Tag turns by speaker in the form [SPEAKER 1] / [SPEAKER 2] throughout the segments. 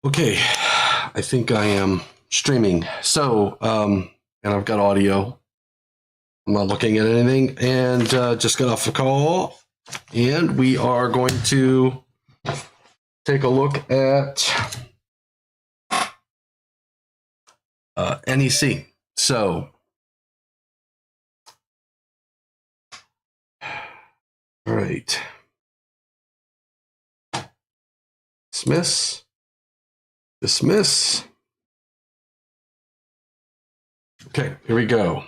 [SPEAKER 1] Okay, I think I am streaming. So, and I've got audio. I'm not looking at anything, and just got off a call, and we are going to take a look at NEC. So, all right. Dismiss. Okay, here we go.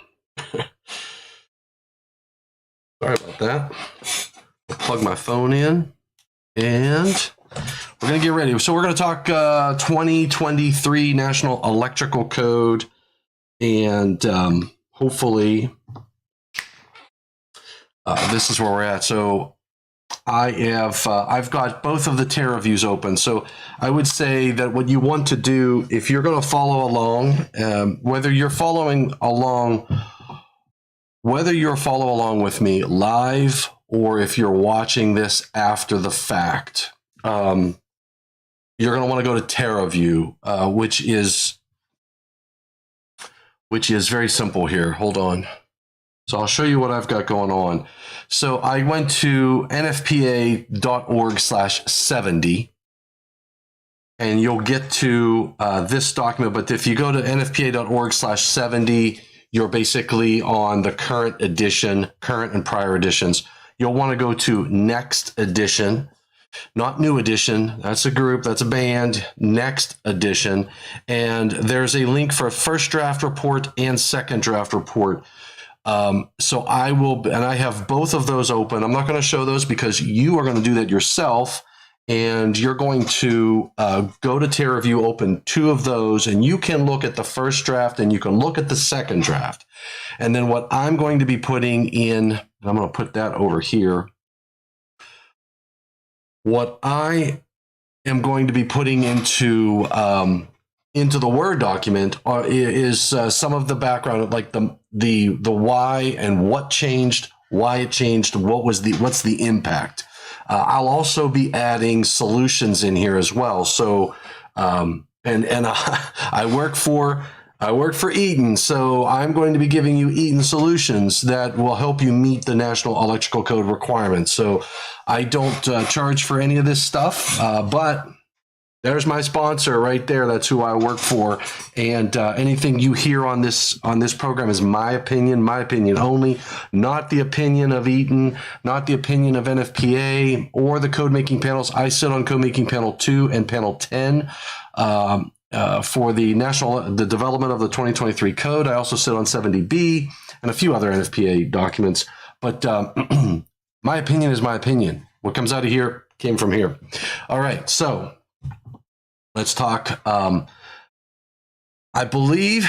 [SPEAKER 1] Sorry about that. I'll plug my phone in, and we're going to get ready. So we're going to talk 2023 National Electrical Code, and hopefully this is where we're at. So I've got both of the Terra views open. So I would say that what you want to do, if you're going to follow along, whether you're following along with me live or if you're watching this after the fact, you're going to want to go to Terra view, which is very simple here. Hold on. So I'll show you what I've got going on. So I went to nfpa.org/70, and you'll get to this document. But if you go to nfpa.org/70, you're basically on the current edition, current and prior editions. You'll want to go to next edition, not new edition. That's a group, that's a band, next edition. And there's a link for first draft report and second draft report. So I will, and I have both of those open. I'm not going to show those because you are going to do that yourself, and you're going to go to TerraView, open two of those, and you can look at the first draft and you can look at the second draft. And then what I'm going to be putting in, and I'm going to put that over here. What I am going to be putting into the Word document is some of the background, like the why and what changed, why it changed, what's the impact. I'll also be adding solutions in here as well. So, and I work for Eaton, so I'm going to be giving you Eaton solutions that will help you meet the National Electrical Code requirements. So I don't charge for any of this stuff, but there's my sponsor right there. That's who I work for. And anything you hear on this program is my opinion only, not the opinion of Eaton, not the opinion of NFPA or the code making panels. I sit on code making panel 2 and panel 10 for the development of the 2023 code. I also sit on 70B and a few other NFPA documents. But my opinion is my opinion. What comes out of here came from here. All right, so let's talk. I believe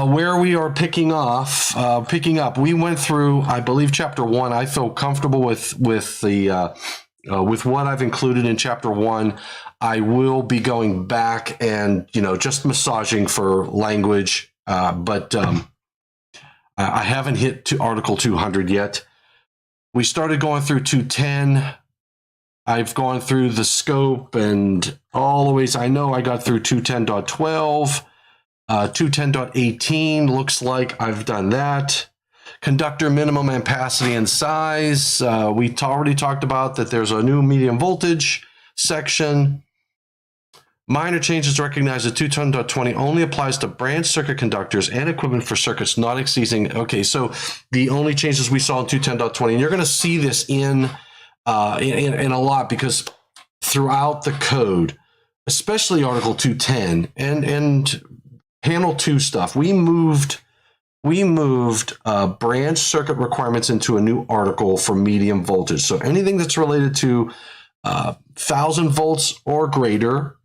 [SPEAKER 1] where we are picking up. We went through, I believe, chapter 1. I feel comfortable with what I've included in chapter 1. I will be going back and just massaging for language, but I haven't hit to Article 200 yet. We started going through 210. I've gone through the scope and all the ways. I know I got through 210.12, 210.18. Looks like I've done that. Conductor minimum ampacity and size. We already talked about that. There's a new medium voltage section. Minor changes recognized at 210.20 only applies to branch circuit conductors and equipment for circuits not exceeding. Okay, so the only changes we saw in 210.20, and you're going to see this in a lot, because throughout the code, especially Article 210 and Panel 2 stuff, we moved branch circuit requirements into a new article for medium voltage. So anything that's related to 1,000 volts or greater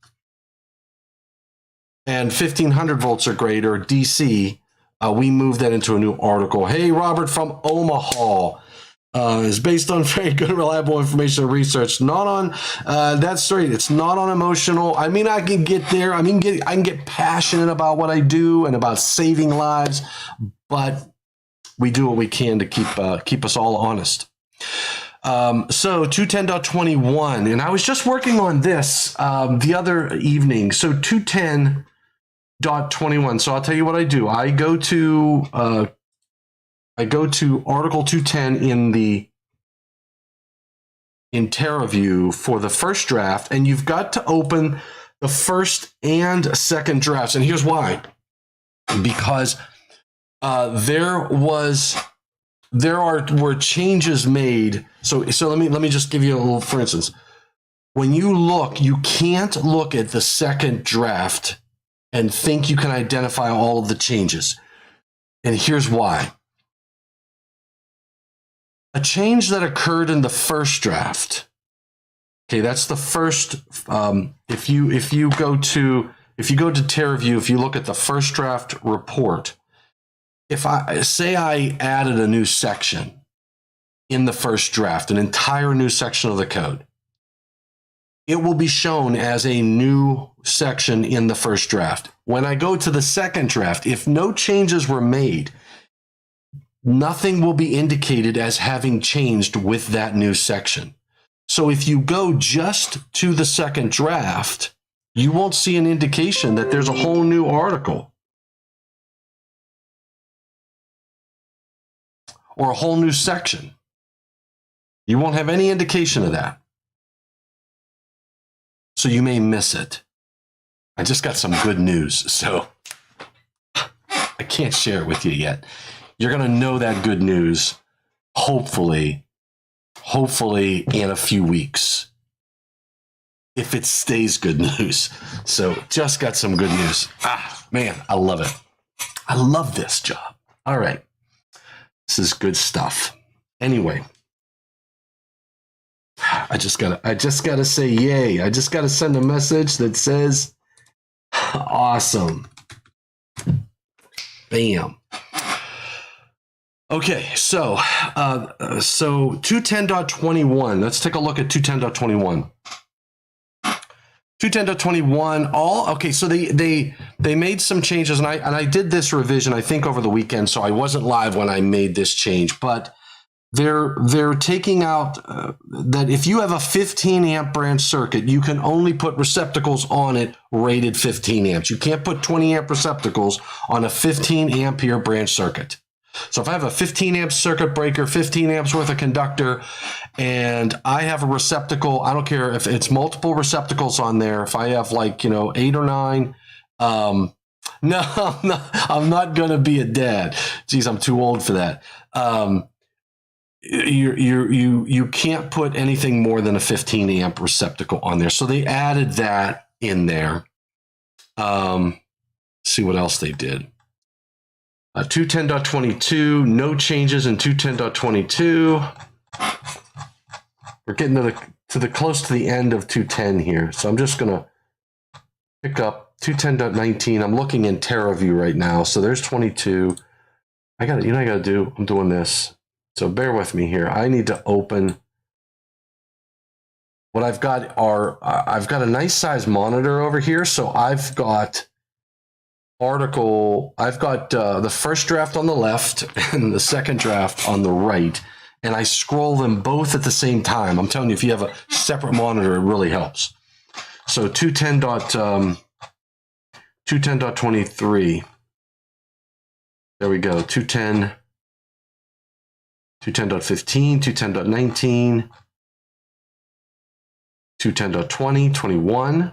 [SPEAKER 1] and 1,500 volts or greater DC, we moved that into a new article. Hey, Robert from Omaha. Is based on very good, reliable information and research. Not on, that's straight. It's not on emotional. I mean, I can get there. I can get passionate about what I do and about saving lives, but we do what we can to keep us all honest. So 210.21, and I was just working on this the other evening. So 210.21. So I'll tell you what I do. I go to Article 210 in TerraView for the first draft, and you've got to open the first and second drafts. And here's why: because were changes made. So let me just give you a little, for instance, when you look, you can't look at the second draft and think you can identify all of the changes. And here's why. A change that occurred in the first draft. Okay, that's the first. If you go to TerraView, if you look at the first draft report, if I say I added a new section in the first draft, an entire new section of the code, it will be shown as a new section in the first draft. When I go to the second draft, if no changes were made, nothing will be indicated as having changed with that new section. So if you go just to the second draft, you won't see an indication that there's a whole new article or a whole new section. You won't have any indication of that. So you may miss it. I just got some good news, so I can't share it with you yet. You're going to know that good news, hopefully in a few weeks, if it stays good news. So just got some good news. Man, I love it. I love this job. All right. This is good stuff. Anyway, I just gotta say yay. I just gotta send a message that says awesome. Bam. Okay, so 210.21. Let's take a look at 210.21. 210.21. Okay, so they made some changes, and I did this revision, I think, over the weekend, so I wasn't live when I made this change, but they're taking out that if you have a 15 amp branch circuit, you can only put receptacles on it rated 15 amps. You can't put 20 amp receptacles on a 15 ampere branch circuit. So if I have a 15 amp circuit breaker, 15 amps worth of conductor, and I have a receptacle, I don't care if it's multiple receptacles on there. If I have 8 or 9, no, I'm not going to be a dad. Geez, I'm too old for that. You can't put anything more than a 15 amp receptacle on there. So they added that in there. See what else they did. 210.22, no changes in 210.22. We're getting to the close to the end of 210 here. So I'm just going to pick up 210.19. I'm looking in TerraView right now. So there's 22. I got to do, I'm doing this. So bear with me here. I need to open what I've got I've got a nice size monitor over here. So I've got the first draft on the left and the second draft on the right, and I scroll them both at the same time. I'm telling you, if you have a separate monitor, it really helps. So 210.23. There we go. 210.15, 210.19, 210.20, 21.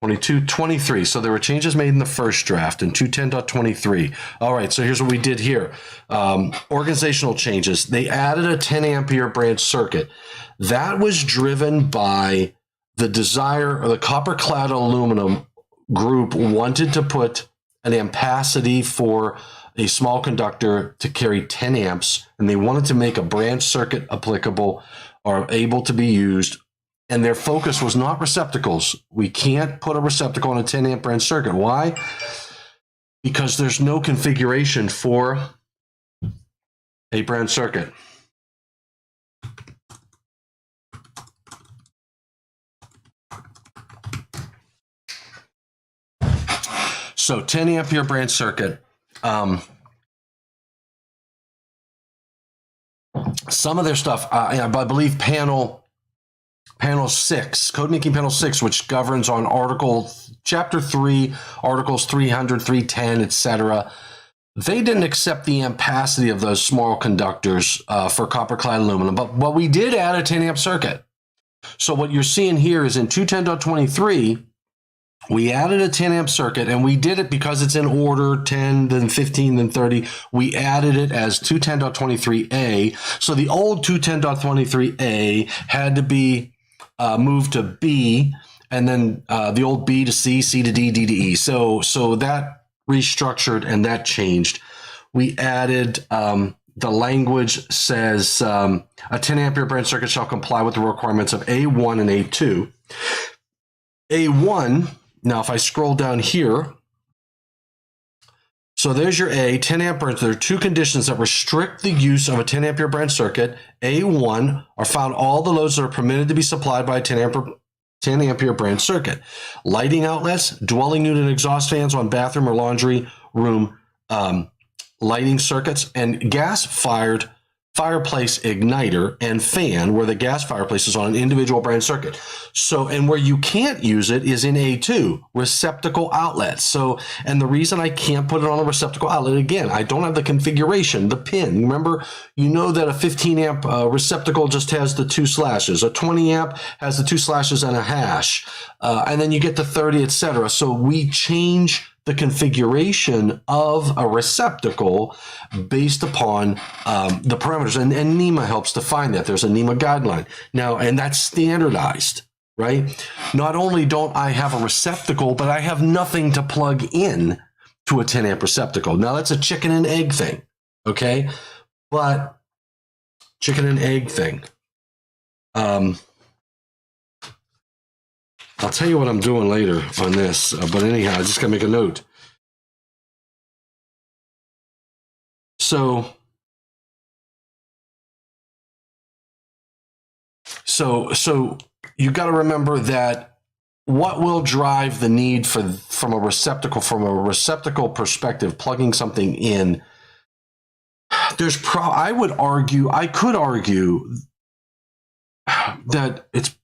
[SPEAKER 1] 22, 23. So there were changes made in the first draft in 210.23. All right, so here's what we did here. Organizational changes. They added a 10 ampere branch circuit. That was driven by the desire, or the copper clad aluminum group wanted to put an ampacity for a small conductor to carry 10 amps, and they wanted to make a branch circuit applicable or able to be used. And their focus was not receptacles. We can't put a receptacle on a 10 amp branch circuit. Why? Because there's no configuration for a branch circuit. So 10 ampere branch circuit. some of their stuff, I believe panel 6, code making panel 6, which governs on chapter 3, articles 300, 310, etc. They didn't accept the ampacity of those small conductors for copper clad aluminum, but we did add a 10 amp circuit. So what you're seeing here is in 210.23, we added a 10 amp circuit, and we did it because it's in order 10, then 15, then 30. We added it as 210.23a. So the old 210.23a had to be moved to B, and then the old B to C, C to D, D to E. So that restructured and that changed. We added the language says a 10 ampere branch circuit shall comply with the requirements of A1 and A2. A1, now if I scroll down here, so there's your A, 10 amp branch. There are two conditions that restrict the use of a 10 ampere branch circuit. A1 are found all the loads that are permitted to be supplied by a 10 ampere branch circuit. Lighting outlets, dwelling unit exhaust fans on bathroom or laundry room lighting circuits, and gas-fired fireplace igniter and fan where the gas fireplace is on an individual branch circuit. So, and where you can't use it is in A2, receptacle outlets. So, and the reason I can't put it on a receptacle outlet, again, I don't have the configuration, the pin. Remember, you know that a 15 amp receptacle just has the 2 slashes. A 20 amp has the 2 slashes and a hash. And then you get to 30, etc. So we change the configuration of a receptacle based upon the parameters. And NEMA helps define that. There's a NEMA guideline. Now, and that's standardized, right? Not only don't I have a receptacle, but I have nothing to plug in to a 10 amp receptacle. Now, that's a chicken and egg thing, okay? But chicken and egg thing. I'll tell you what I'm doing later on this, but anyhow, I just got to make a note. So you got to remember that what will drive the need from a receptacle perspective, plugging something in. I could argue that it's.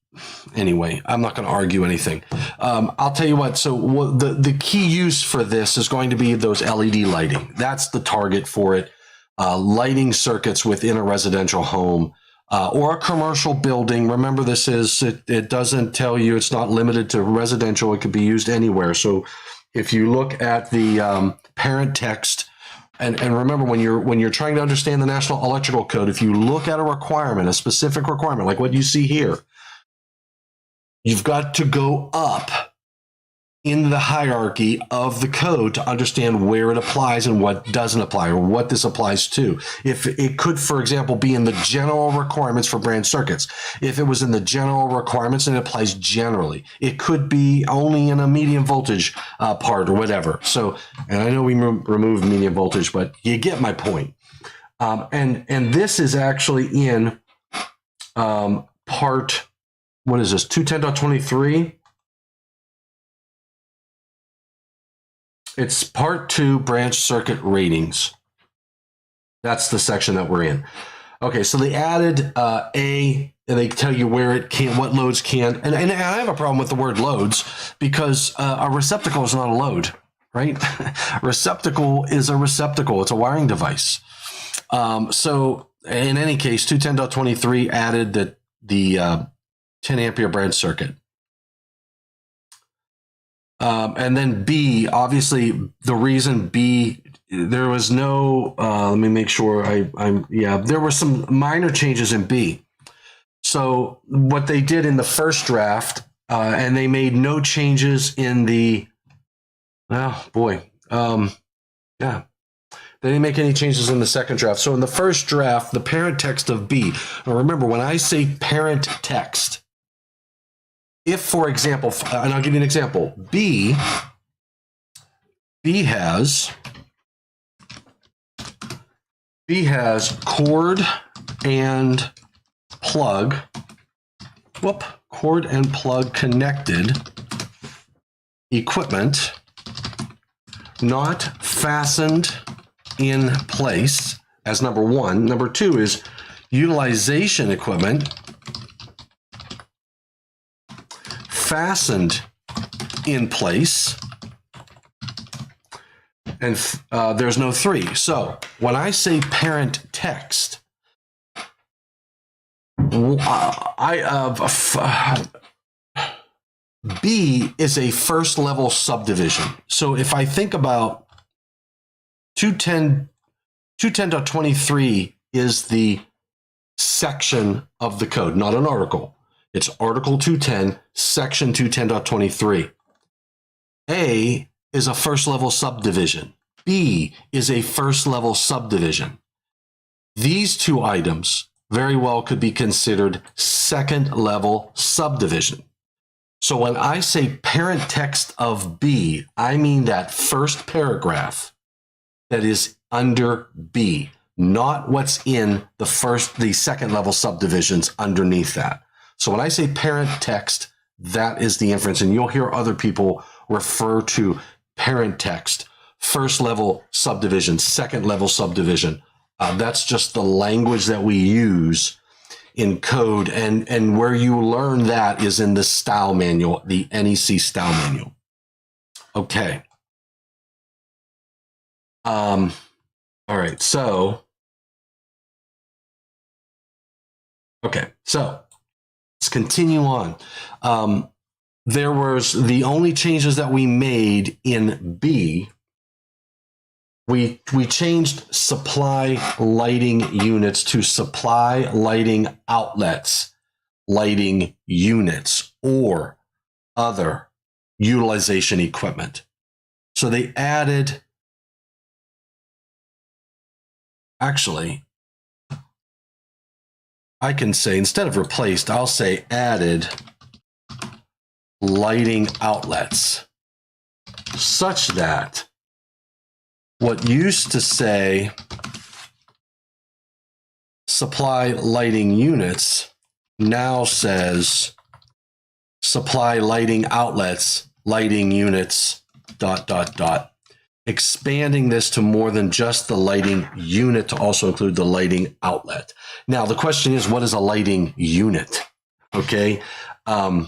[SPEAKER 1] Anyway, I'm not going to argue anything. I'll tell you what. So the key use for this is going to be those LED lighting. That's the target for it. Lighting circuits within a residential home or a commercial building. Remember, it doesn't tell you it's not limited to residential. It could be used anywhere. So if you look at the parent text, and remember, when you're trying to understand the National Electrical Code, if you look at a requirement, a specific requirement, like what you see here, you've got to go up in the hierarchy of the code to understand where it applies and what doesn't apply, or what this applies to. If it could, for example, be in the general requirements for branch circuits. If it was in the general requirements, then it applies generally. It could be only in a medium voltage part or whatever. So, and I know we removed medium voltage, but you get my point. And this is actually in part. What is this? 210.23. It's part 2 branch circuit ratings. That's the section that we're in. Okay, so they added and they tell you where it can, what loads can, and I have a problem with the word loads because a receptacle is not a load, right? Receptacle is a receptacle. It's a wiring device. So in any case, 210.23 added the 10 ampere branch circuit. And then B, obviously the reason B, there was no, let me make sure there were some minor changes in B. So what they did in the first draft, and they made no changes in the, they didn't make any changes in the second draft. So in the first draft, the parent text of B, now remember when I say parent text, if, for example, and I'll give you an example, B has cord and plug connected equipment not fastened in place as number one. Number two is utilization equipment fastened in place, and there's no 3. So when I say parent text, B is a first level subdivision. So if I think about 210.23 is the section of the code, not an article. It's Article 210, Section 210.23. A is a first level subdivision. B is a first level subdivision. These two items very well could be considered second level subdivision. So when I say parent text of B, I mean that first paragraph that is under B, not what's in the second level subdivisions underneath that. So when I say parent text, that is the inference. And you'll hear other people refer to parent text, first level subdivision, second level subdivision. That's just the language that we use in code. And where you learn that is in the style manual, the NEC style manual. Okay. All right. So, okay. So let's continue on. There was the only changes that we made in B. We changed supply lighting units to supply lighting outlets, lighting units, or other utilization equipment. So they added, actually, I can say, instead of replaced, I'll say added lighting outlets, such that what used to say supply lighting units now says supply lighting outlets, lighting units, ... expanding this to more than just the lighting unit to also include the lighting outlet. Now, the question is, what is a lighting unit? Okay. And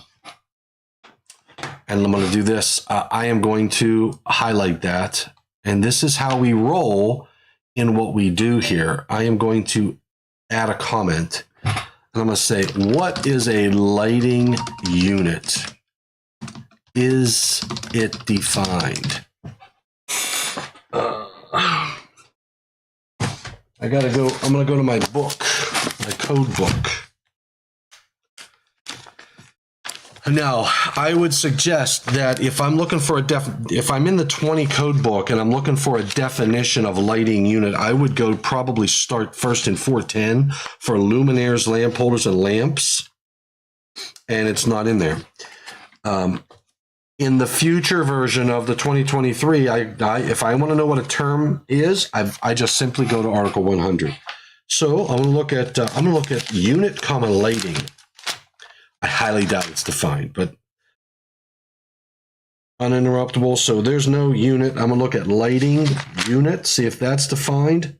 [SPEAKER 1] I'm going to do this. I am going to highlight that. And this is how we roll in what we do here. I am going to add a comment. And I'm going to say, what is a lighting unit? Is it defined? I got to go. I'm going to go to my book, my code book. Now, I would suggest that if I'm looking for if I'm in the 20 code book and I'm looking for a definition of lighting unit, I would probably start first in 410 for luminaires, lamp holders, and lamps. And it's not in there. In the future version of the 2023, if I want to know what a term is, I just simply go to Article 100. So I'm going to look at unit, lighting. I highly doubt it's defined, but uninterruptible. So there's no unit. I'm going to look at lighting unit, see if that's defined.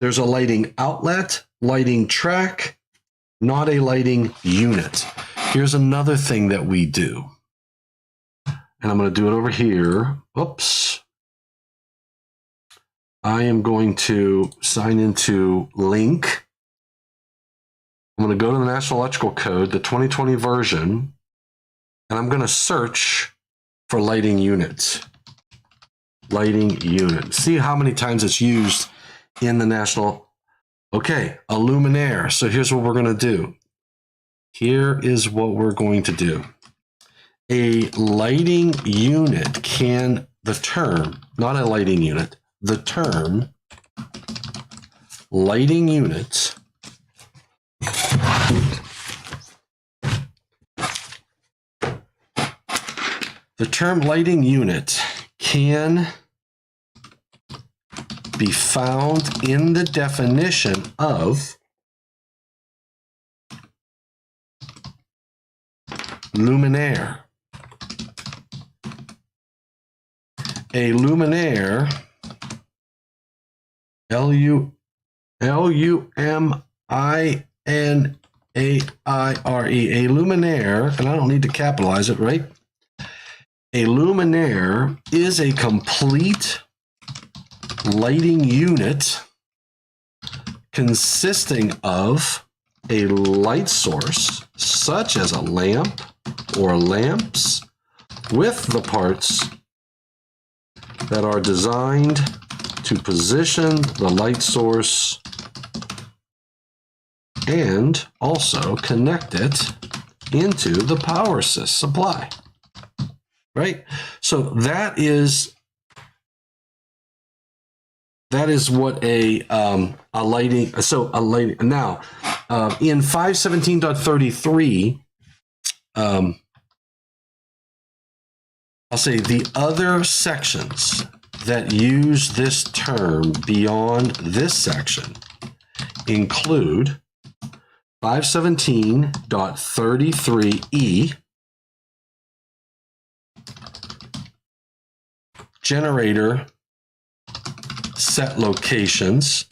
[SPEAKER 1] There's a lighting outlet, lighting track, not a lighting unit. Here's another thing that we do. And I'm going to do it over here. Oops. I am going to sign into Link. I'm going to go to the National Electrical Code, the 2020 version, and I'm going to search for lighting units. Lighting unit. See how many times it's used in the National. Okay, a luminaire. So here's what we're going to do. Here is what we're going to do. A lighting unit the term, not a lighting unit, the term lighting unit the term lighting unit can be found in the definition of luminaire. A luminaire, L-U-M-I-N-A-I-R-E, N-A-I-R-E, a luminaire, and I don't need to capitalize it, right? A luminaire is a complete lighting unit consisting of a light source, such as a lamp or lamps, with the parts that are designed to position the light source and also connect it into the power supply. Right? So that is what a lighting. So a lighting now in 517.33. I'll say the other sections that use this term beyond this section include 517.33E, generator set locations,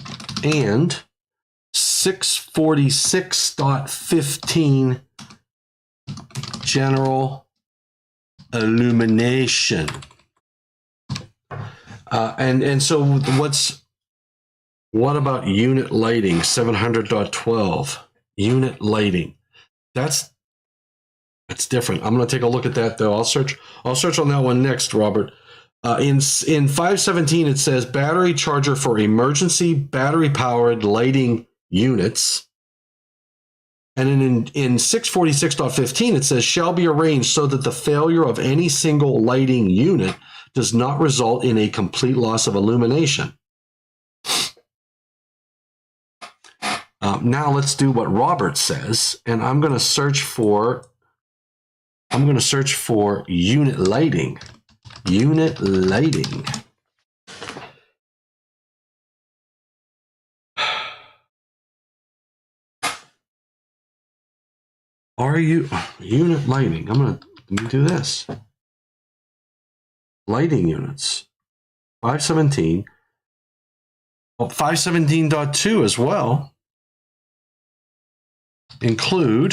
[SPEAKER 1] and 646.15 general illumination. And so what about unit lighting? 700.12 unit lighting. That's different. I'm going to take a look at that though. I'll search on that one next, Robert. In 517 it says battery charger for emergency battery powered lighting units. And in 646.15 it says shall be arranged so that the failure of any single lighting unit does not result in a complete loss of illumination. Now let's do what Robert says, and I'm going to search for unit lighting. Unit lighting. Are you unit lighting? Let me do this. Lighting units. 517. Well, 517.2 as well. Include.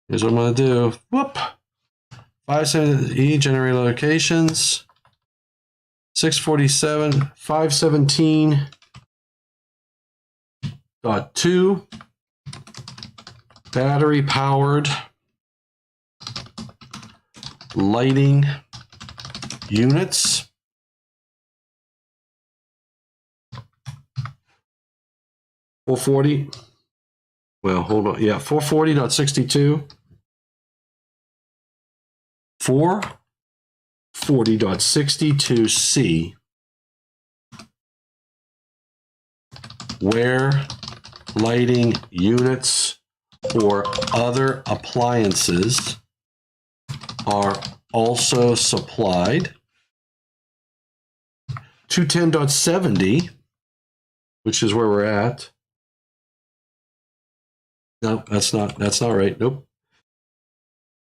[SPEAKER 1] Here's what I'm going to do. Whoop. 517E generator locations. 647. 517.2. Battery powered lighting units. $440. Well, hold on. Yeah, 440.62. 440.62C. Where lighting units or other appliances are also supplied. 210.70, which is where we're at. No, that's not right. Nope.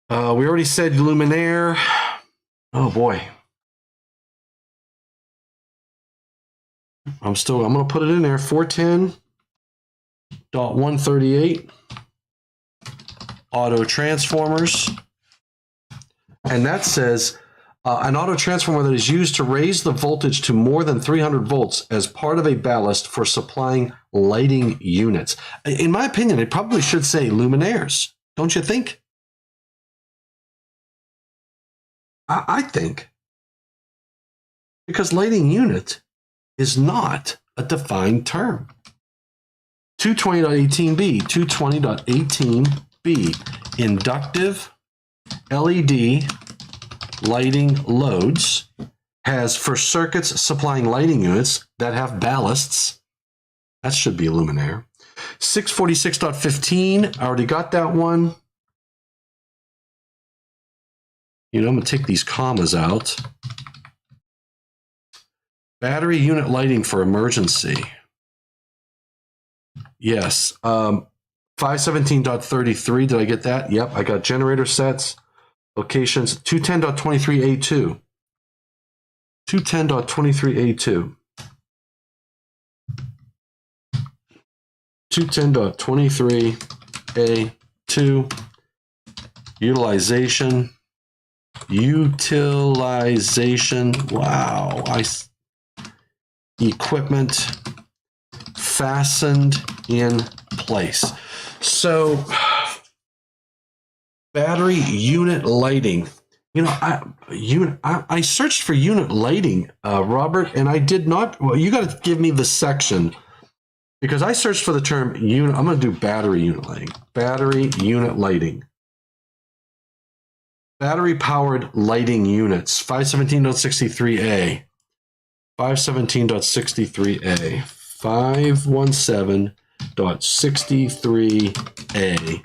[SPEAKER 1] We already said luminaire. Oh boy. I'm going to put it in there. 410.138. Auto transformers. And that says an auto transformer that is used to raise the voltage to more than 300 volts as part of a ballast for supplying lighting units. In my opinion, it probably should say luminaires. Don't you think? I think. Because lighting unit is not a defined term. 220.18b, 220.18b, inductive LED lighting loads has for circuits supplying lighting units that have ballasts. That should be a luminaire. 646.15, I already got that one. I'm going to take these commas out. Battery unit lighting for emergency. Yes. 517.33, did I get that? Yep, I got generator sets, locations, 210.23A2. 210.23A2. 210.23A2 utilization. Wow. Equipment fastened in place. So battery unit lighting. You know, I searched for unit lighting, Robert, and I did not. Well, you got to give me the section because I searched for the term unit. I'm going to do battery unit lighting. Battery unit lighting. Battery powered lighting units. 517.63A. 517.63A. 517.63A.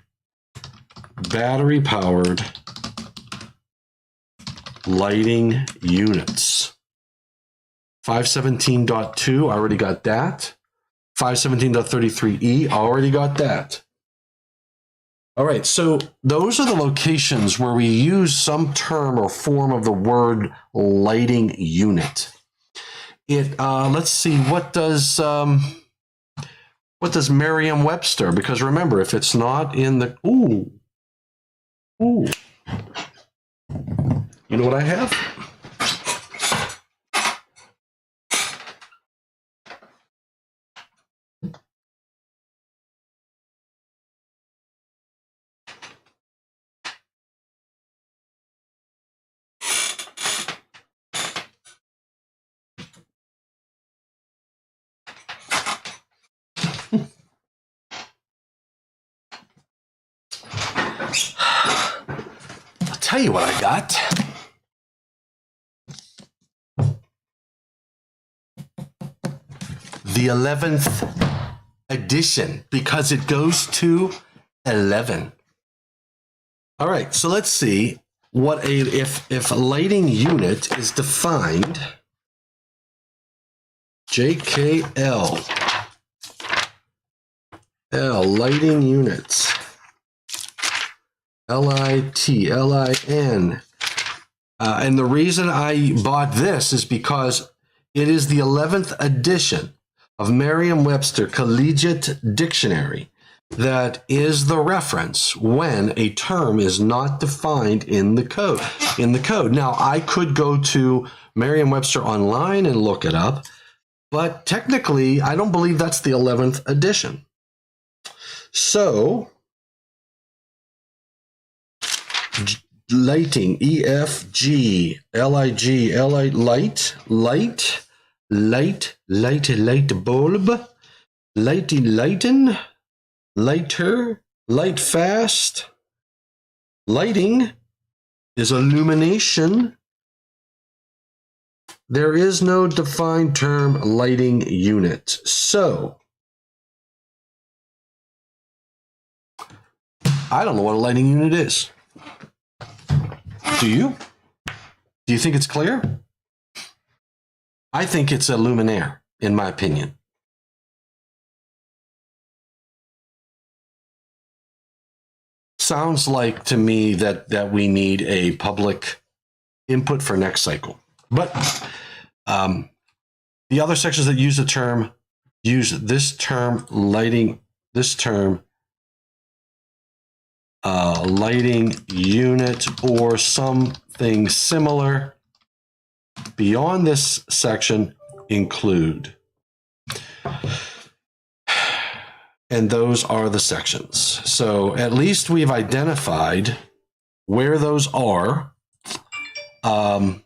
[SPEAKER 1] Battery powered lighting units. 517.2, I already got that. 517.33E, already got that. All right, so those are the locations where we use some term or form of the word lighting unit. Let's see, what does Merriam-Webster? Because remember, if it's not in the you know what I have? I'll tell you what I got. The 11th edition, because it goes to 11. All right, so let's see what if a lighting unit is defined. JKL. Lighting units. LIT, LIN. And the reason I bought this is because it is the 11th edition of Merriam-Webster Collegiate Dictionary that is the reference when a term is not defined in the code. Now, I could go to Merriam-Webster online and look it up, but technically, I don't believe that's the 11th edition. So, lighting, EFG, LIG, light, bulb, lighten, lighter, light fast. Lighting is illumination. There is no defined term lighting unit. So, I don't know what a lighting unit is. Do you? Do you think it's clear? I think it's a luminaire, in my opinion. Sounds like to me that we need a public input for next cycle. But the other sections that use this term lighting, lighting unit or something similar beyond this section include. And those are the sections. So at least we've identified where those are. The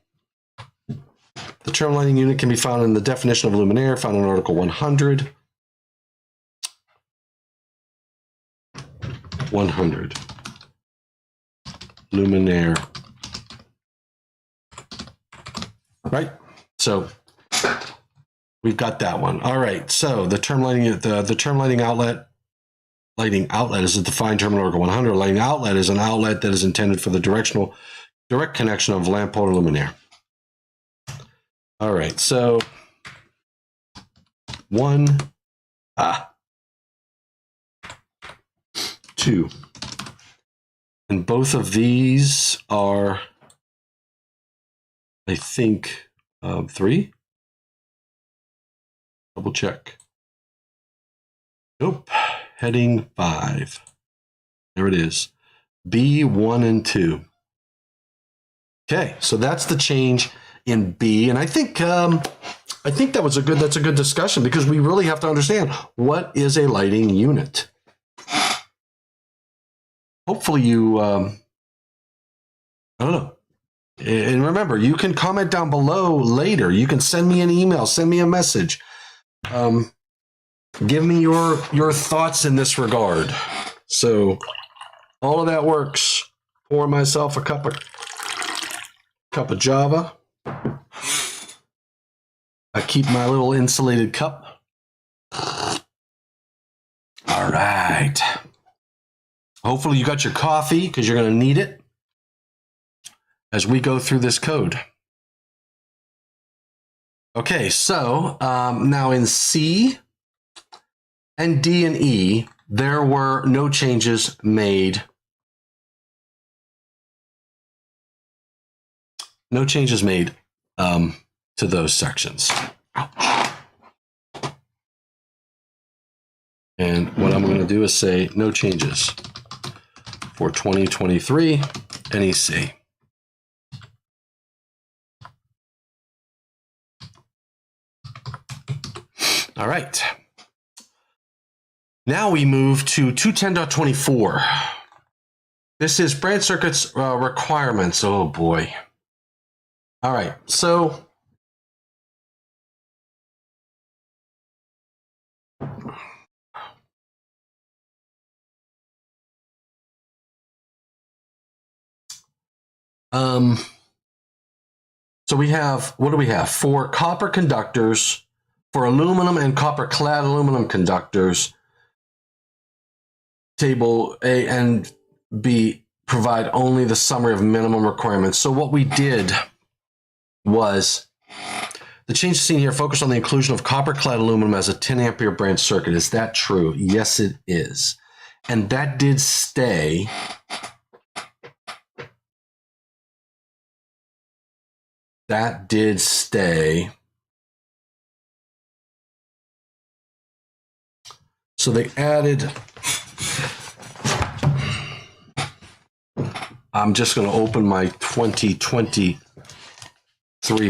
[SPEAKER 1] term lighting unit can be found in the definition of luminaire, found in Article 100. 100. Luminaire. Right? So we've got that one. All right. So the term lighting, the term lighting outlet is a defined term in Article 100. Lighting outlet is an outlet that is intended for the direct connection of lamp pole or luminaire. All right. So 2. And both of these are, I think, 3. Double check. Nope. Heading 5. There it is. B1 and 2. Okay, so that's the change in B, and I think that's a good discussion, because we really have to understand what is a lighting unit. Hopefully you, I don't know. And remember, you can comment down below later. You can send me an email, send me a message. Give me your thoughts in this regard. So all of that works. Pour myself a cup of Java. I keep my little insulated cup. All right. Hopefully you got your coffee, because you're going to need it as we go through this code. Okay, so now in C and D and E, there were no changes made. No changes made to those sections. Ouch. And what I'm going to do is say no changes for 2023 NEC. All right. Now we move to 210.24. This is branch circuits requirements. Oh boy. All right. So we have, what do we have? For copper conductors, for aluminum and copper clad aluminum conductors, table A and B provide only the summary of minimum requirements. So what we did was, the change seen here focused on the inclusion of copper clad aluminum as a 10 ampere branch circuit. Is that true? Yes, it is. And that did stay. That did stay. So they added, I'm just going to open my 2020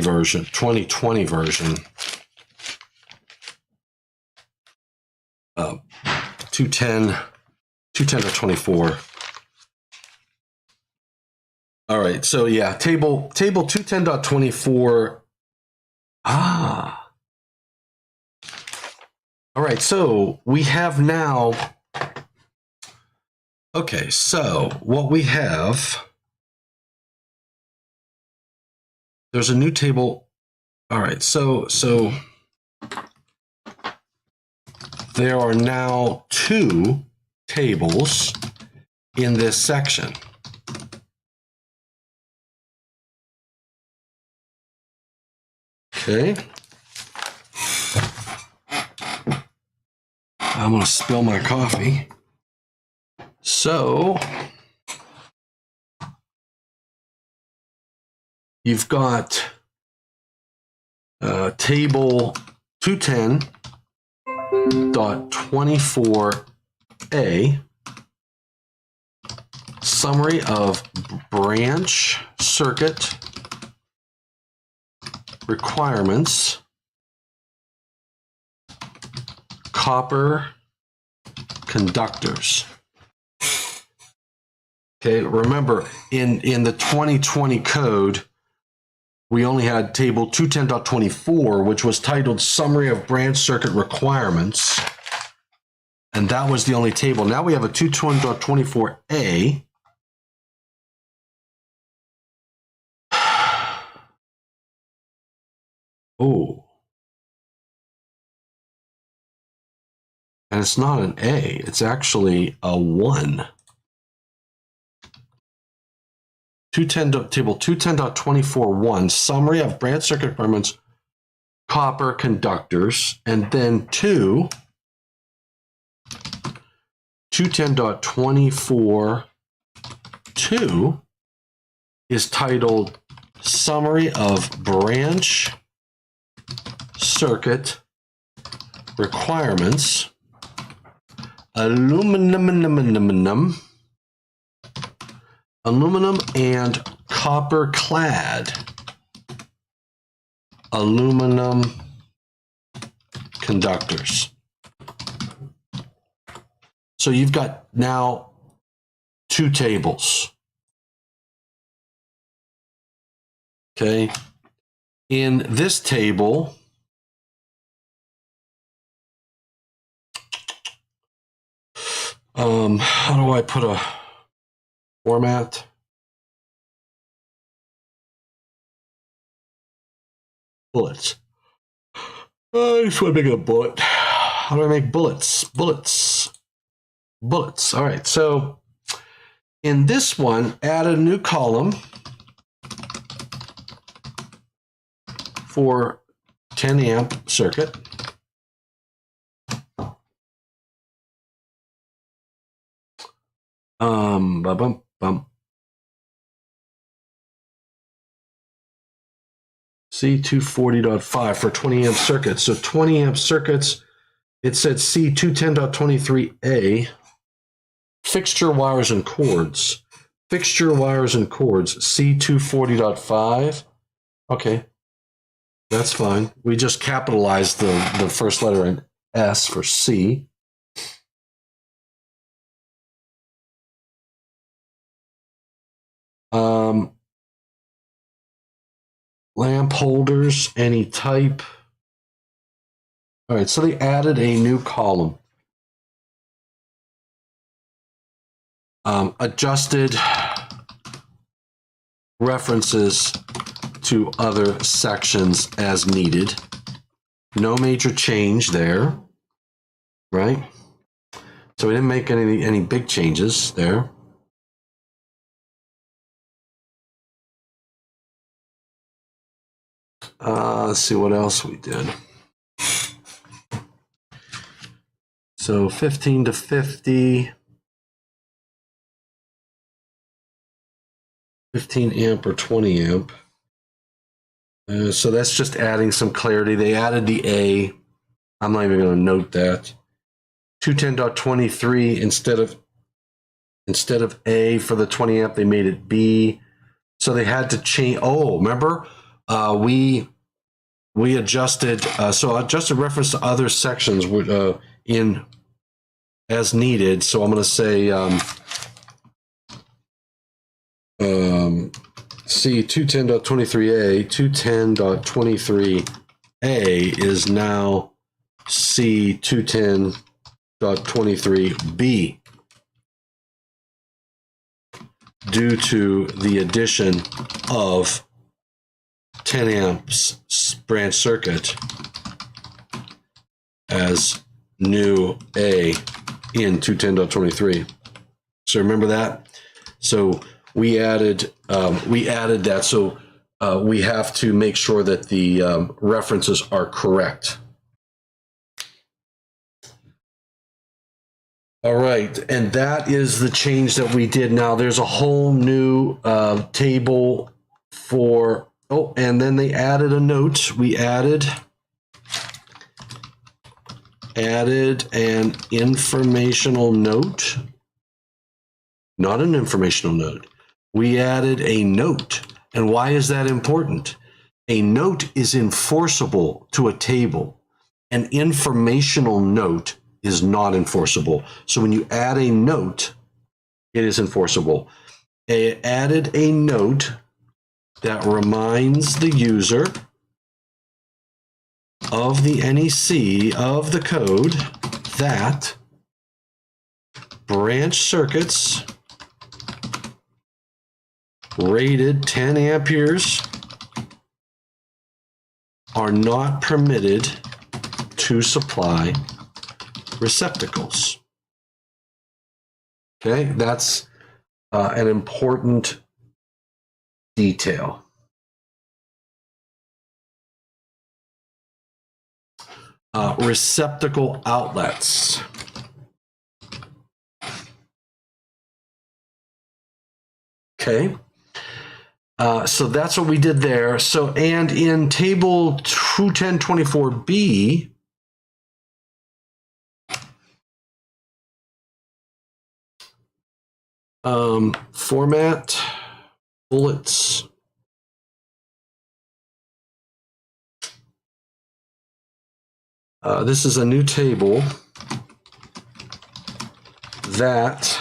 [SPEAKER 1] version, 210.24. All right, so yeah, table 210.24. All right, so we have now, okay, so what we have, there's a new table. All right, so there are now 2 tables in this section. Okay. I'm going to spill my coffee. So you've got table 210.24a, summary of branch circuit requirements, copper conductors. Okay, remember in the 2020 code, we only had table 210.24, which was titled Summary of Branch Circuit Requirements. And that was the only table. Now we have a 210.24a. Oh. And it's not an A, it's actually a 1. Table 210.24.1, summary of branch circuit requirements, copper conductors, and then 210.24.2 is titled Summary of Branch Circuit Requirements, aluminum and copper clad aluminum conductors. So you've got now two tables. Okay. In this table, how do I put a format? Bullets. I just want to make a bullet. How do I make bullets? Bullets. All right. So in this one, add a new column for 10 amp circuit. C240.5 for 20 amp circuits. So 20 amp circuits, it said C210.23A, fixture wires and cords. Fixture wires and cords, C240.5. Okay, that's fine. We just capitalized the first letter in S for C. Lamp holders, any type. All right, so they added a new column. Adjusted references to other sections as needed. No major change there, right? So we didn't make any big changes there. Let's see what else we did. So 15 to 50, 15 amp or 20 amp. So that's just adding some clarity. They added the A. I'm not even going to note that. 210.23 instead of A for the 20 amp, they made it B. So they had to change. Oh, remember? We adjusted, so adjusted reference to other sections in as needed. So I'm going to say C210.23A, 210.23A is now C210.23B due to the addition of 10 amps branch circuit as new A in 210.23. So remember that? So we added that. So we have to make sure that the references are correct. All right, and that is the change that we did. Now there's a whole new table for. Oh, and then they added a note. We added an informational note, not an informational note. We added a note. And why is that important? A note is enforceable to a table. An informational note is not enforceable. So when you add a note, it is enforceable. They added a note that reminds the user of the NEC of the code that branch circuits rated 10 amperes are not permitted to supply receptacles. Okay, that's an important detail. Receptacle outlets. Okay. So that's what we did there. So, and in table 210.24b, Format, bullets. This is a new table that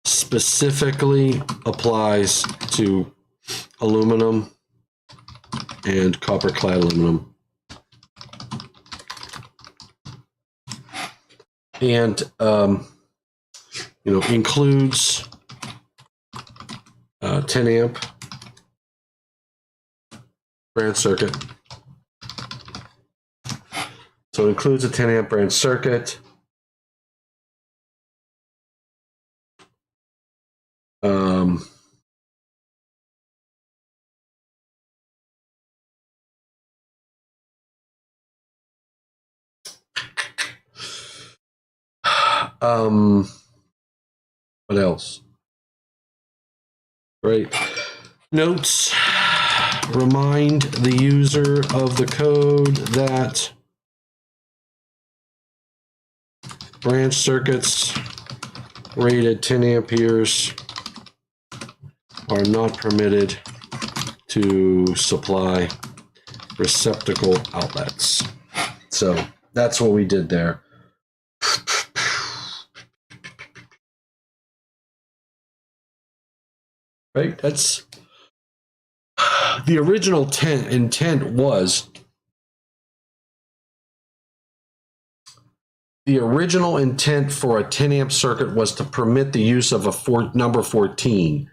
[SPEAKER 1] specifically applies to aluminum and copper clad aluminum. And, includes 10 amp branch circuit. So it includes a 10 amp branch circuit. What else? Great. Notes. Remind the user of the code that branch circuits rated 10 amperes are not permitted to supply receptacle outlets. So that's what we did there. Right? That's the original intent was the original intent for a 10 amp circuit was to permit the use of a number 14,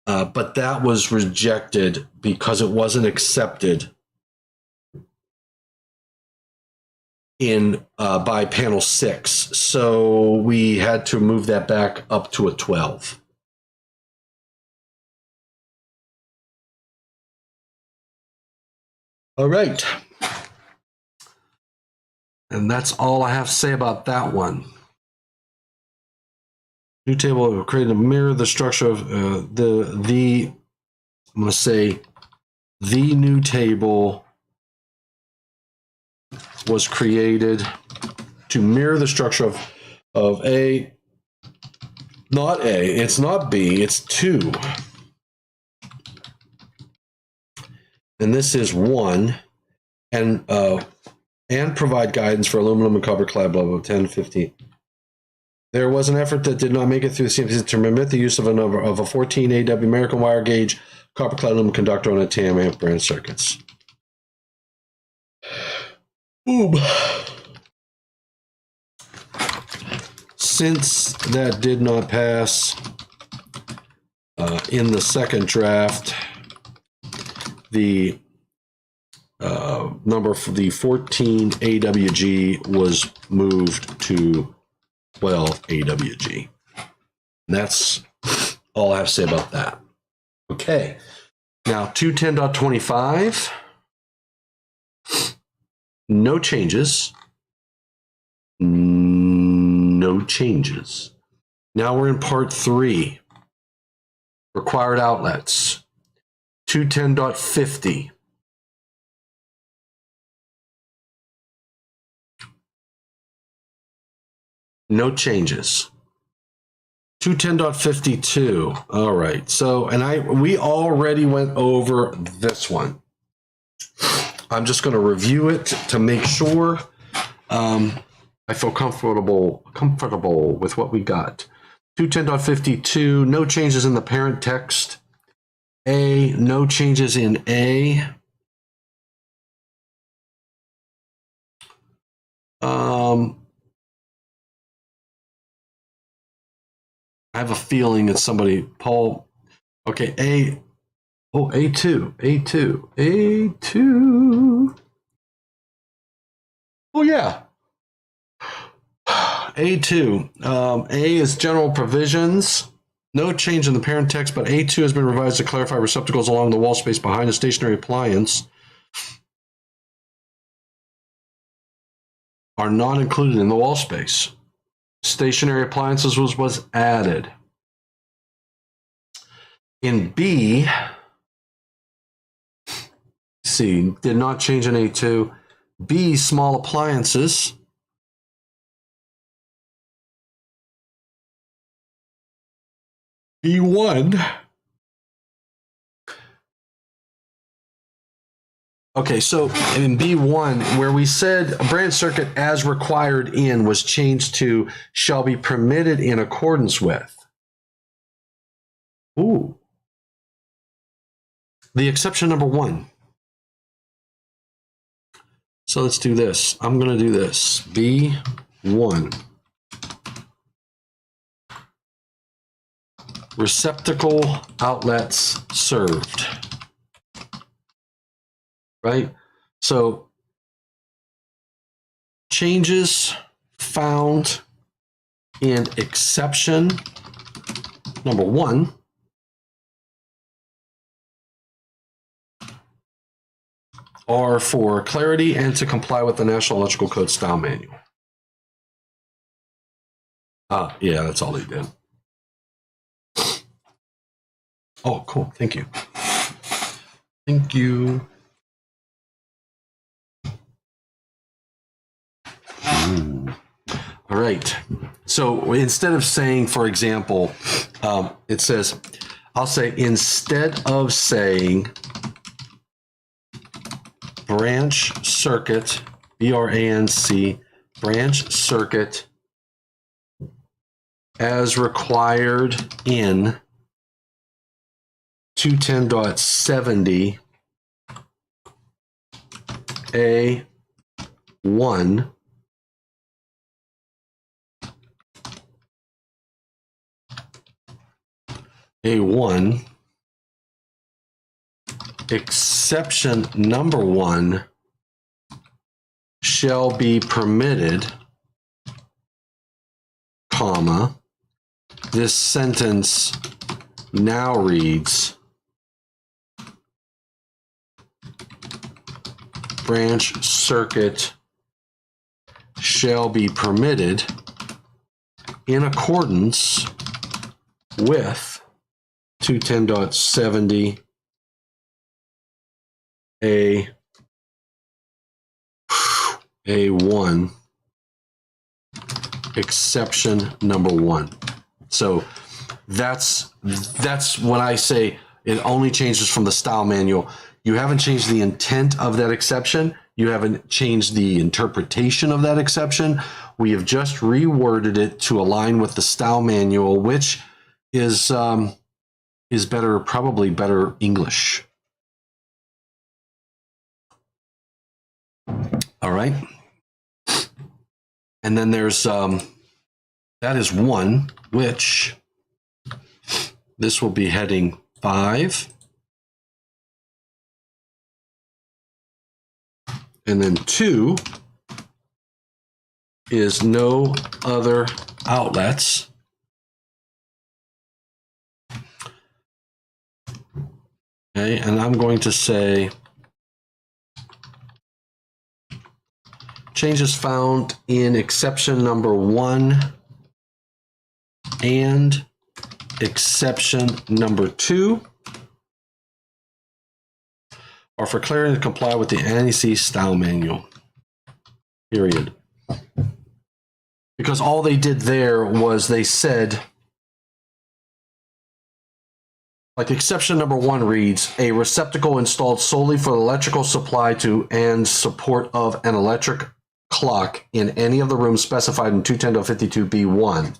[SPEAKER 1] but that was rejected because it wasn't accepted in by panel 6. So we had to move that back up to a 12. All right. And that's all I have to say about that one. New table will create a mirror the structure of I'm going to say the new table was created to mirror the structure of A, not A, it's not B, it's 2. And this is 1, and provide guidance for aluminum and copper clad, blah, blah, 10, 15. There was an effort that did not make it through the CMC to permit the use of a 14 AW American wire gauge copper clad aluminum conductor on a 10 amp branch circuits. Boom. Since that did not pass in the second draft, the number for the 14 AWG was moved to 12 AWG. And that's all I have to say about that. Okay. Now 210.25. No changes. No changes. Now we're in part 3. Required outlets. 210.50. No changes. 210.52. All right. So, we already went over this one. I'm just going to review it to make sure I feel comfortable with what we got. 210.52. No changes in the parent text. A, no changes in A. I have a feeling it's somebody, Paul. Okay, A. Oh, A2. Oh, yeah. A2. A is general provisions. No change in the parent text, but A2 has been revised to clarify receptacles along the wall space behind a stationary appliance are not included in the wall space. Stationary appliances was added. In B, see, did not change in A2. B, small appliances. B1. Okay, so in B1, where we said a branch circuit as required in was changed to shall be permitted in accordance with. Ooh. The exception number 1. So let's do this. I'm going to do this. B1. Receptacle outlets served. Right? So changes found in exception number 1 are for clarity and to comply with the National Electrical Code Style Manual. Yeah, that's all they did. Oh, cool. Thank you. Thank you. Ooh. All right. So instead of saying, for example, it says, I'll say, instead of saying branch circuit, BRANC, branch circuit as required in 210.70 A1 A1 exception number 1 shall be permitted, comma, this sentence now reads branch circuit shall be permitted in accordance with 210.70 A1 exception number 1. So that's when I say it only changes from the style manual. You haven't changed the intent of that exception. You haven't changed the interpretation of that exception. We have just reworded it to align with the style manual, which is better, probably better English. All right. And then there's that is 1, which this will be heading 5. And then 2 is no other outlets. Okay, and I'm going to say changes found in exception number 1 and exception number 2 are for clarity to comply with the NEC style manual, period. Because all they did there was they said, like exception number 1 reads, a receptacle installed solely for electrical supply to and support of an electric clock in any of the rooms specified in 210.52B1.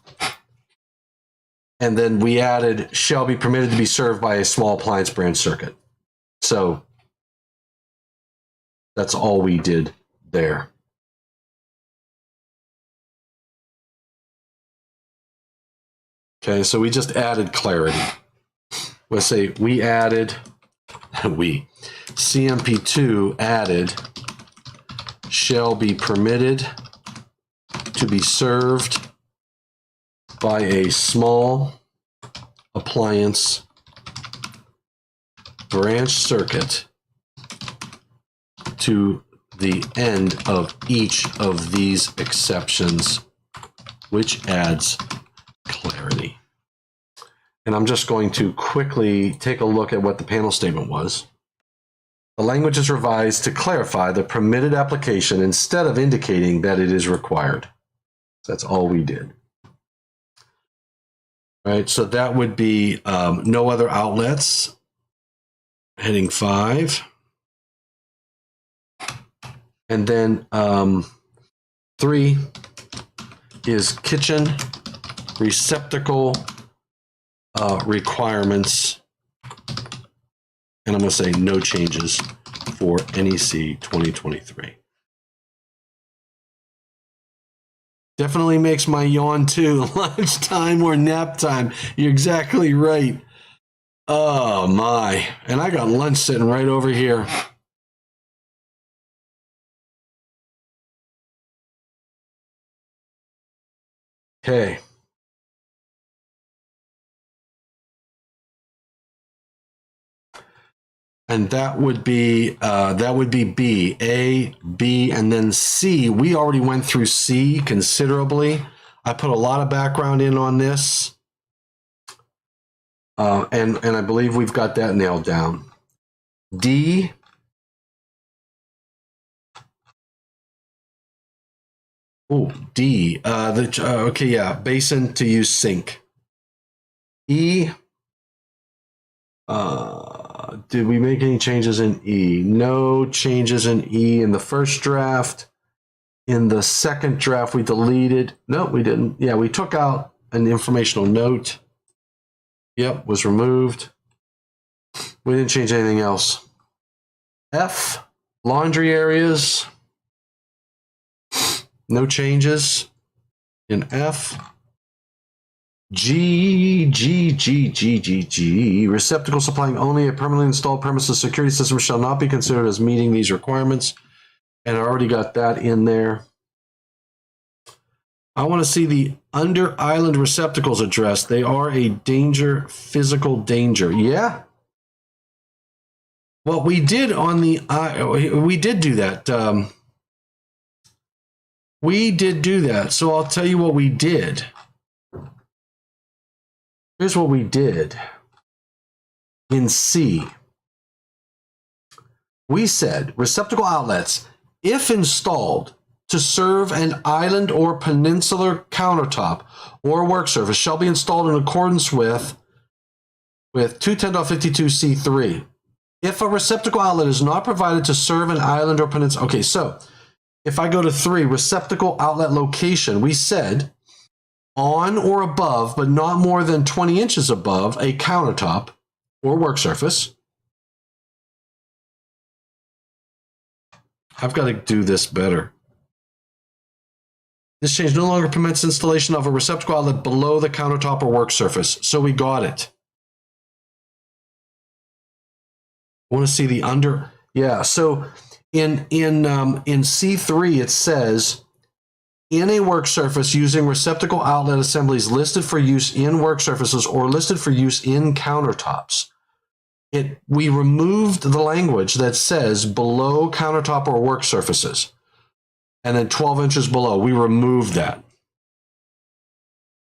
[SPEAKER 1] And then we added, shall be permitted to be served by a small appliance branch circuit. So that's all we did there. Okay, so we just added clarity. Let's say we added, CMP2 added, shall be permitted to be served by a small appliance branch circuit to the end of each of these exceptions, which adds clarity. And I'm just going to quickly take a look at what the panel statement was. The language is revised to clarify the permitted application instead of indicating that it is required. So that's all we did. All right, so that would be no other outlets. Heading 5. And then 3 is kitchen receptacle requirements. And I'm going to say no changes for NEC 2023. Definitely makes my yawn too. Lunchtime or nap time. You're exactly right. Oh my. And I got lunch sitting right over here. Okay. And that would be B, A, B, and then C. We already went through C considerably. I put a lot of background in on this. And I believe we've got that nailed down. D. Oh, D. Okay, yeah, basin to use sink. E. Did we make any changes in E? No changes in E in the first draft. In the second draft, we deleted. No, we didn't. Yeah, we took out an informational note. Yep, was removed. We didn't change anything else. F, laundry areas. No changes in F. G, receptacle supplying only a permanently installed premises security system shall not be considered as meeting these requirements. And I already got that in there. I want to see the under island receptacles addressed. They are a danger, physical danger. Yeah. Well, we did on the, we did do that. We did do that. So I'll tell you what we did. Here's what we did in C. We said receptacle outlets, if installed to serve an island or peninsular countertop or work surface, shall be installed in accordance with 210.52C3. If a receptacle outlet is not provided to serve an island or peninsula, okay, so if I go to 3, receptacle outlet location, we said on or above, but not more than 20 inches above a countertop or work surface. I've got to do this better. This change no longer permits installation of a receptacle outlet below the countertop or work surface. So we got it. I want to see the under. Yeah. So in C3 it says, in a work surface using receptacle outlet assemblies listed for use in work surfaces or listed for use in countertops. We removed the language that says below countertop or work surfaces. And then 12 inches below, we removed that.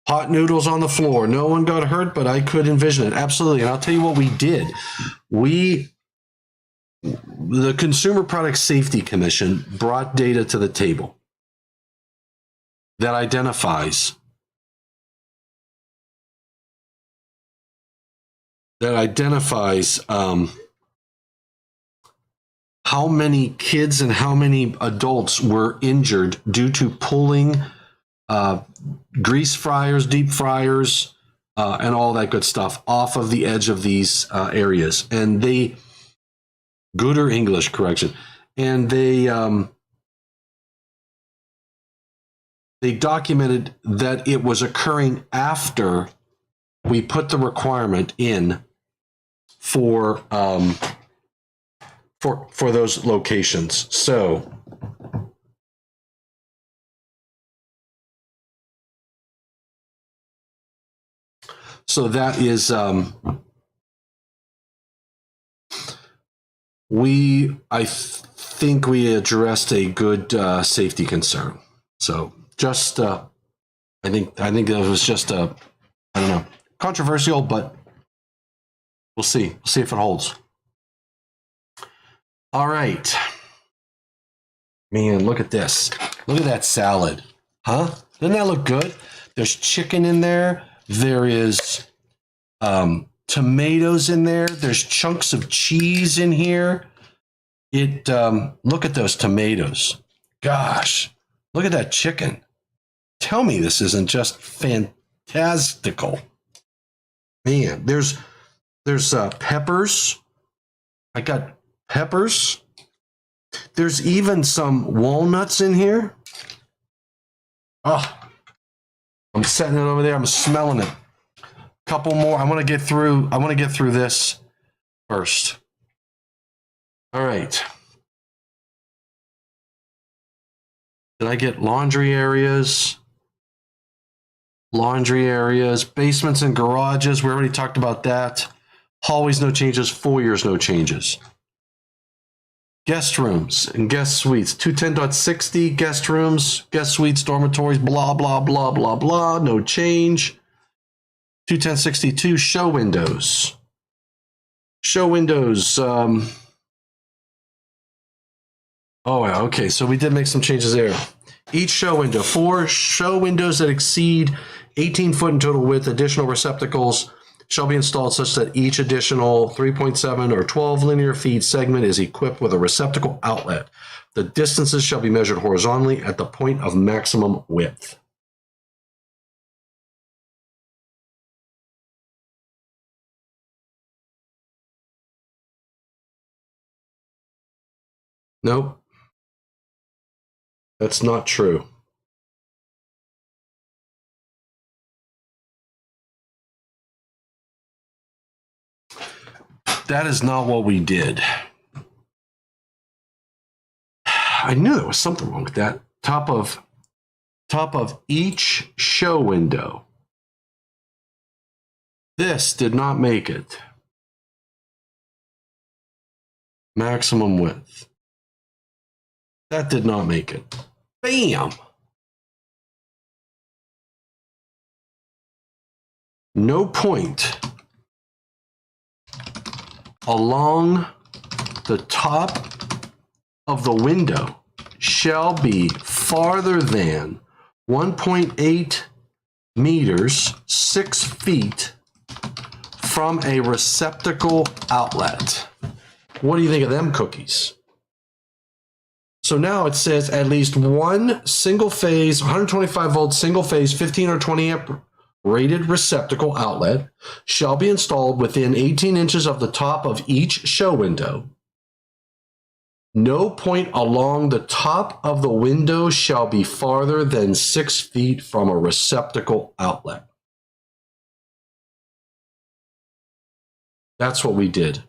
[SPEAKER 1] Hot noodles on the floor. No one got hurt, but I could envision it. Absolutely. And I'll tell you what we did. The Consumer Product Safety Commission brought data to the table that identifies how many kids and how many adults were injured due to pulling grease fryers, deep fryers, and all that good stuff off of the edge of these areas. And they, good or English correction, and they documented that it was occurring after we put the requirement in for those locations. So that is I think we addressed a good safety concern. So just I think that was just a, I don't know, controversial, but we'll see. We'll see if it holds. All right. Man, look at this. Look at that salad. Huh? Doesn't that look good? There's chicken in there. There is tomatoes in there. There's chunks of cheese in here. Look at those tomatoes. Gosh, look at that chicken. Tell me this isn't just fantastical. Man, there's peppers. I got peppers. There's even some walnuts in here. Oh, I'm setting it over there. I'm smelling it. Couple more. I want to get through this first. All right. Did I get laundry areas? Laundry areas, basements and garages. We already talked about that. Hallways, no changes. Foyers, no changes. Guest rooms and guest suites. 210.60, guest rooms, guest suites, dormitories, blah, blah, blah, blah, blah. No change. 210.62, show windows. Show windows. Oh, okay. So we did make some changes there. Each show window. 4 show windows that exceed 18 foot in total width. Additional receptacles shall be installed such that each additional 3.7 or 12 linear feet segment is equipped with a receptacle outlet. The distances shall be measured horizontally at the point of maximum width. Nope. That's not true. That is not what we did. I knew there was something wrong with that. Top of each show window. This did not make it. Maximum width. That did not make it. Bam! No point along the top of the window shall be farther than 1.8 meters, 6 feet from a receptacle outlet. What do you think of them cookies? So now it says at least one single phase, 125 volt single phase, 15 or 20 amp rated receptacle outlet shall be installed within 18 inches of the top of each show window. No point along the top of the window shall be farther than 6 feet from a receptacle outlet. That's what we did.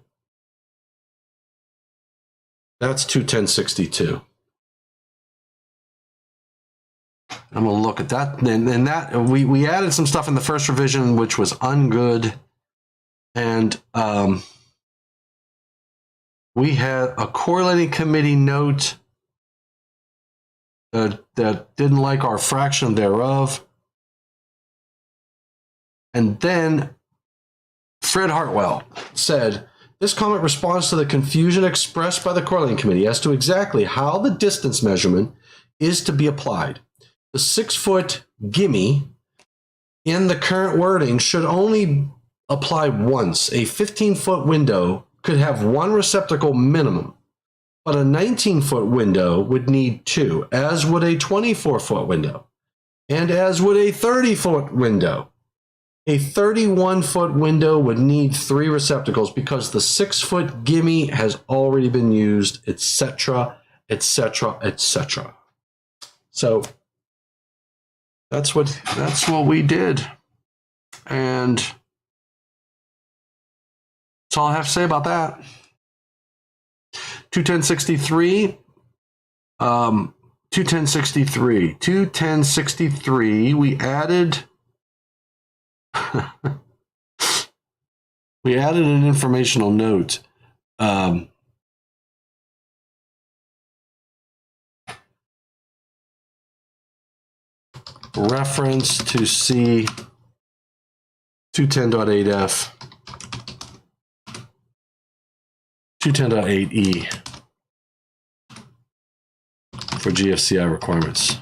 [SPEAKER 1] That's 210.62. I'm going to look at that. And that we added some stuff in the first revision, which was ungood. And we had a correlating committee note that didn't like our fraction thereof. And then Fred Hartwell said, this comment responds to the confusion expressed by the correlating committee as to exactly how the distance measurement is to be applied. The 6-foot gimme in the current wording should only apply once. A 15-foot window could have one receptacle minimum, but a 19-foot window would need 2, as would a 24-foot window, and as would a 30-foot window. A 31-foot window would need 3 receptacles because the 6-foot gimme has already been used, etc., etc., etc. So that's what we did, and that's all I have to say about that. 210.63, 210.63, we added we added an informational note. Reference to see 210.8F, 210.8E for GFCI requirements.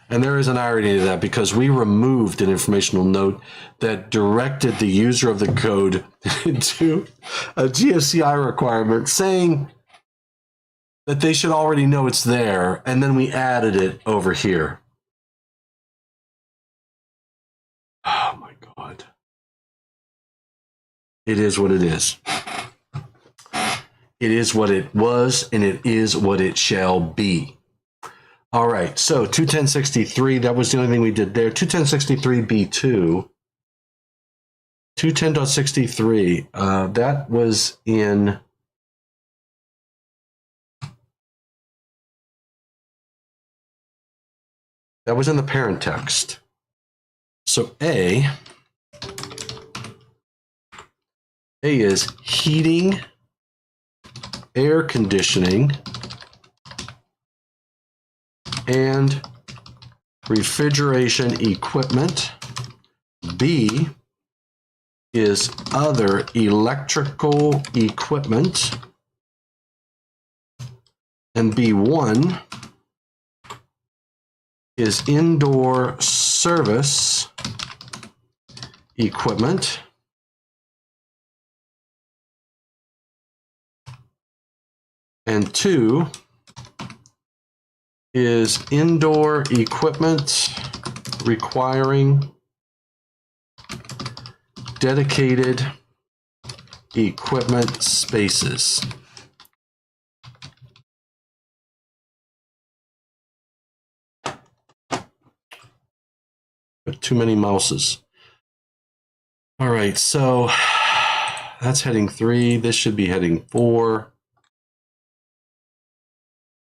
[SPEAKER 1] And there is an irony to that because we removed an informational note that directed the user of the code into a GFCI requirement saying that they should already know it's there, and then we added it over here. Oh my God. It is what it is. It is what it was, and it is what it shall be. All right, so 210.63, that was the only thing we did there. 210.63b2. 210.63, that was in... That was in the parent text. So A is heating, air conditioning, and refrigeration equipment. B is other electrical equipment. And B1 is indoor service equipment. And 2 is indoor equipment requiring dedicated equipment spaces. But too many mouses. All right, so that's heading 3. This should be heading 4.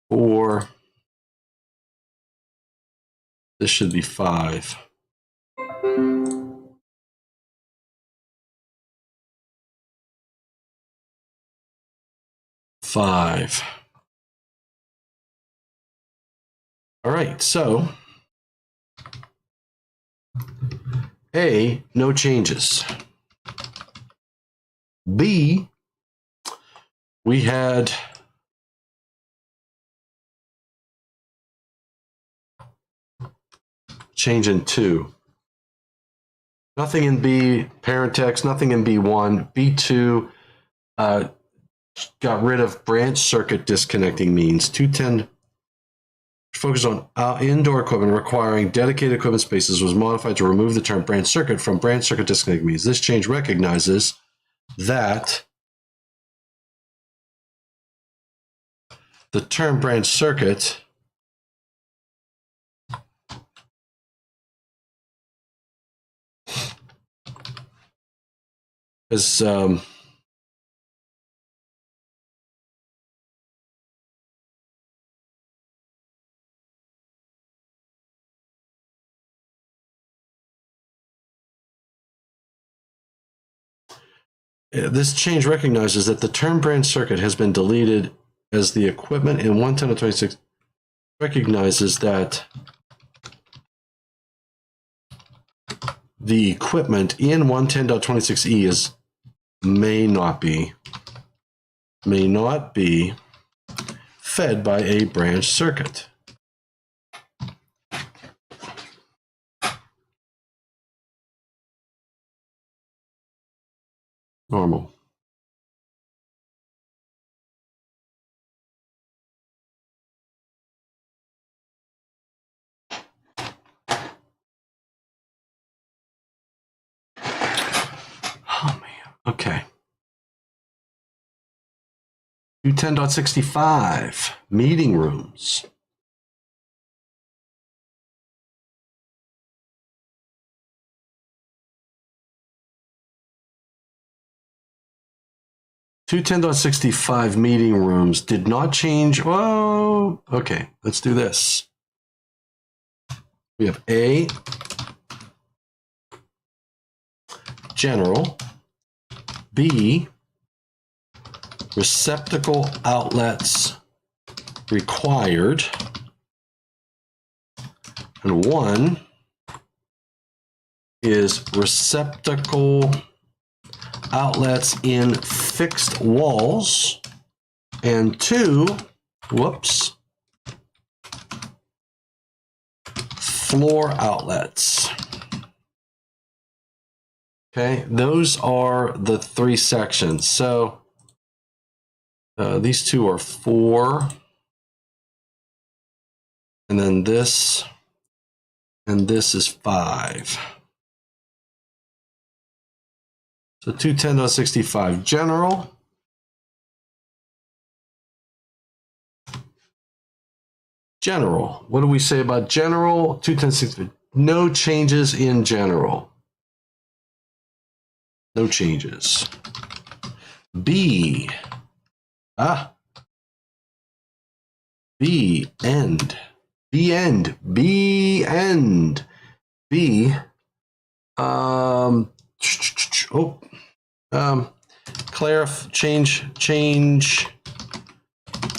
[SPEAKER 1] 4. This should be 5. All right, so A, no changes. B, we had change in 2. Nothing in B, parent text, nothing in B1. B2 got rid of branch circuit disconnecting means. 210 focus on indoor equipment requiring dedicated equipment spaces was modified to remove the term branch circuit from branch circuit disconnecting means. This change recognizes that the term branch circuit is this change recognizes that the term branch circuit has been deleted as the equipment in 110.26 recognizes that the equipment in 110.26e is may not be fed by a branch circuit. Normal. Oh man. Okay. 210.65 meeting rooms. Two 10.65 meeting rooms did not change. Whoa. Okay, let's do this. We have A, general, B, receptacle outlets required, and 1, is receptacle outlets in fixed walls, and 2, whoops, floor outlets. Okay, those are the 3 sections. So these 2 are 4, and then this, and this is 5. So 210.65 general. General. What do we say about general? 210.65. No changes in general. No changes. B. B end. B end. B end. B. Change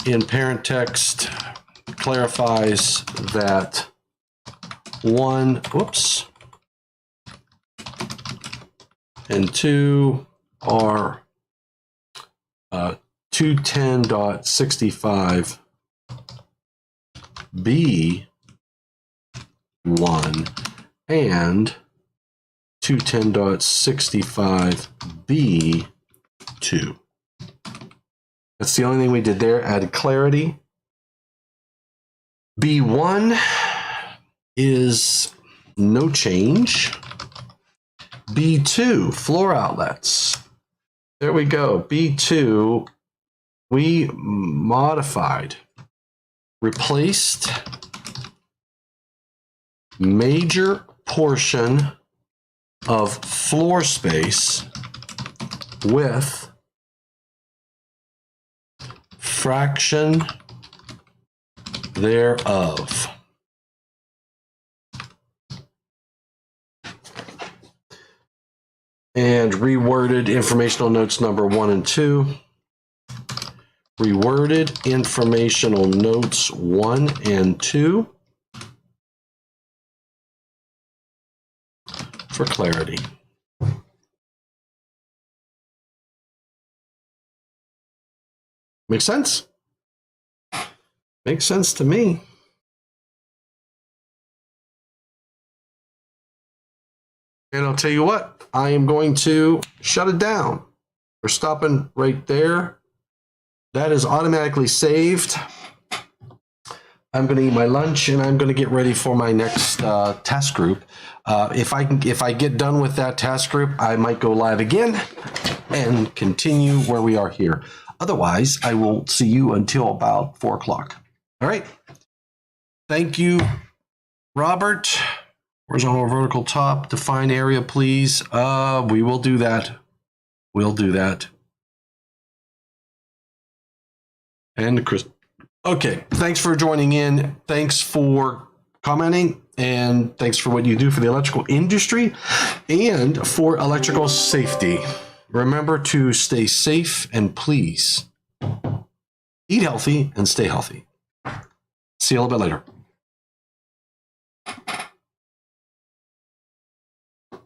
[SPEAKER 1] in parent text clarifies that 1, whoops, and 2 are 210.65 B1 and 210.65 B2. That's the only thing we did there, added clarity. B1 is no change. B2, floor outlets. There we go. B2, we modified, replaced major portion of floor space with fraction thereof. And reworded informational notes number 1 and 2. Reworded informational notes 1 and 2 for clarity. Make sense? Makes sense to me. And I'll tell you what, I am going to shut it down. We're stopping right there. That is automatically saved. I'm going to eat my lunch and I'm going to get ready for my next task group. If I get done with that task group, I might go live again and continue where we are here. Otherwise, I will see you until about 4 o'clock. All right. Thank you, Robert. Horizontal or vertical top, define area, please. We will do that. We'll do that. And Chris. Okay, thanks for joining in. Thanks for commenting, and thanks for what you do for the electrical industry and for electrical safety. Remember to stay safe and please eat healthy and stay healthy. See you a little bit later.